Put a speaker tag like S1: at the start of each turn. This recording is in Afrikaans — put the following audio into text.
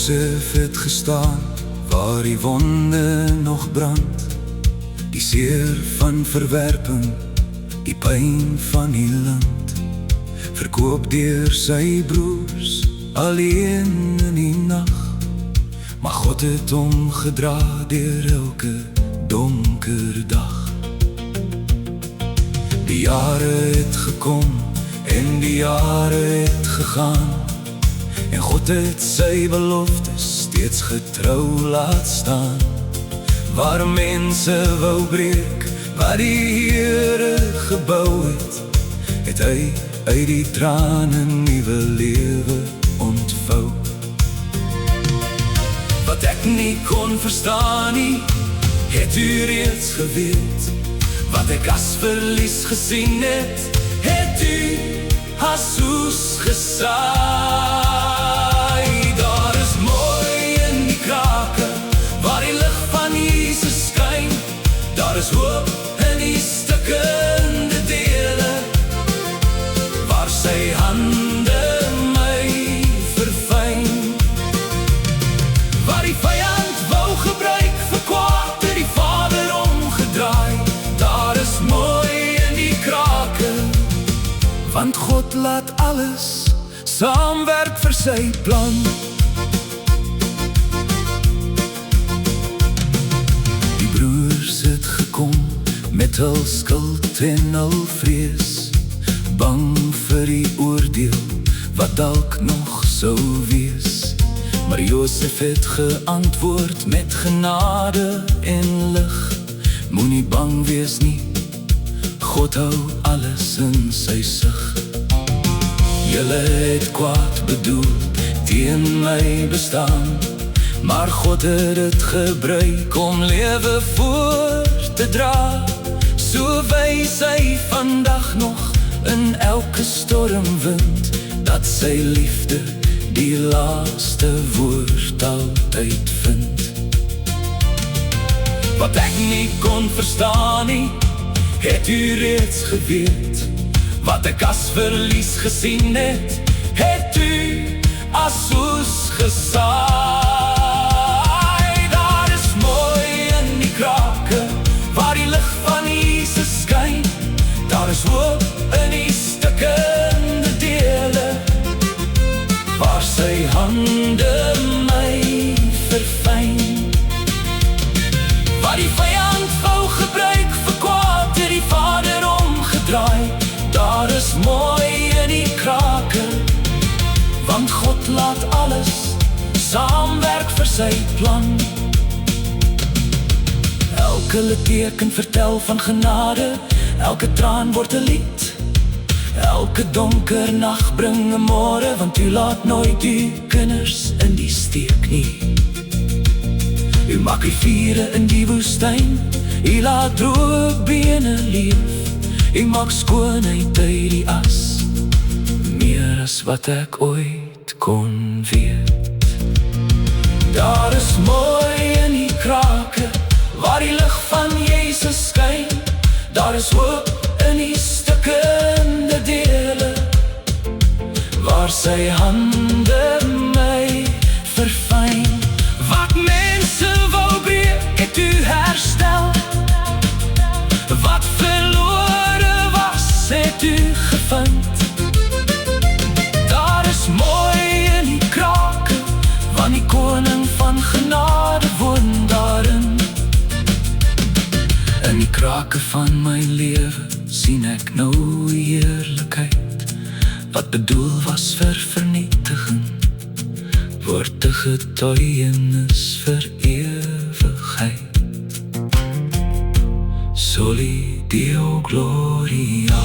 S1: Josef het gestaan waar die wonde nog brand, die seer van verwerping, die pyn van die land, verkoop deur sy broers, alleen in die nag. Maar God het hom gedra deur elke donker dag. Die jare het gekom en die jare het gegaan, en God het sy beloftes steeds getrou laat staan. Waar mense wou breek, wat die Here gebou het, het hy uit die trane nuwe lewe ontvou. Wat ek nie kon verstaan nie, het u reeds geweet. Wat ek as verlies gesien het, het u as soes gesaai. Daar is mooi in die krake, waar die lig van Jesus skyn. Daar is hoop in die stikkende dele, waar sy hande my verfyn. Waar die vyand wou gebruik vir kwaad, het die Vader omgedraai. Daar is mooi in die krake, want God laat alles saamwerk vir sy plan. Die broers het gekom met hul skuld en hul vrees, bang vir die oordeel wat dalk nog sou wees. Maar Josef het geantwoord met genade en lig. Moenie bang wees nie, God hou alles in sy sig. Julle het kwaad bedoel, teen my bestaan, maar God het dit gebruik om lewe voor te dra. So wys hy vandag nog in elke stormwind, dat sy liefde die laaste woord altyd vind. Wat ek nie kon verstaan nie, het u reeds geweet. Wat ek as verlies gesien het, het u as soes gesaai. Daar is mooi in die krake, waar die lig van Jesus skyn. Daar is hoop in die stikkende dele, waar sy hande my verfyn. Waar die vyand wou gebruik vir kwaad, het die Vader omgedraai. Daar is mooi in die krake, want God laat alles saamwerk vir sy plan. Elke litteken vertel van genade, elke traan word 'n lied. Elke donker nacht bring 'n môre, want u laat nooit u kinders in die steek nie. U maak riviere in die woestyn, u laat droë bene leef. U maak skoonheid uit die as, meer as wat ek ooit kon weet. Daar is mooi in die krake, waar die lig van Jesus skyn. Daar is hoop in die stikkende dele, waar sy hande my verfyn. Wat mense wou breek, het u herstel. Wat verlore was, het u gevind. Daar is mooi in die krake, want die koning van genade woon daarin. In die krake van my lewe sien ek nou heerlikheid, wat bedoel was vir vernietiging, word 'n getuienis vir ewigheid. Soli Deo Gloria.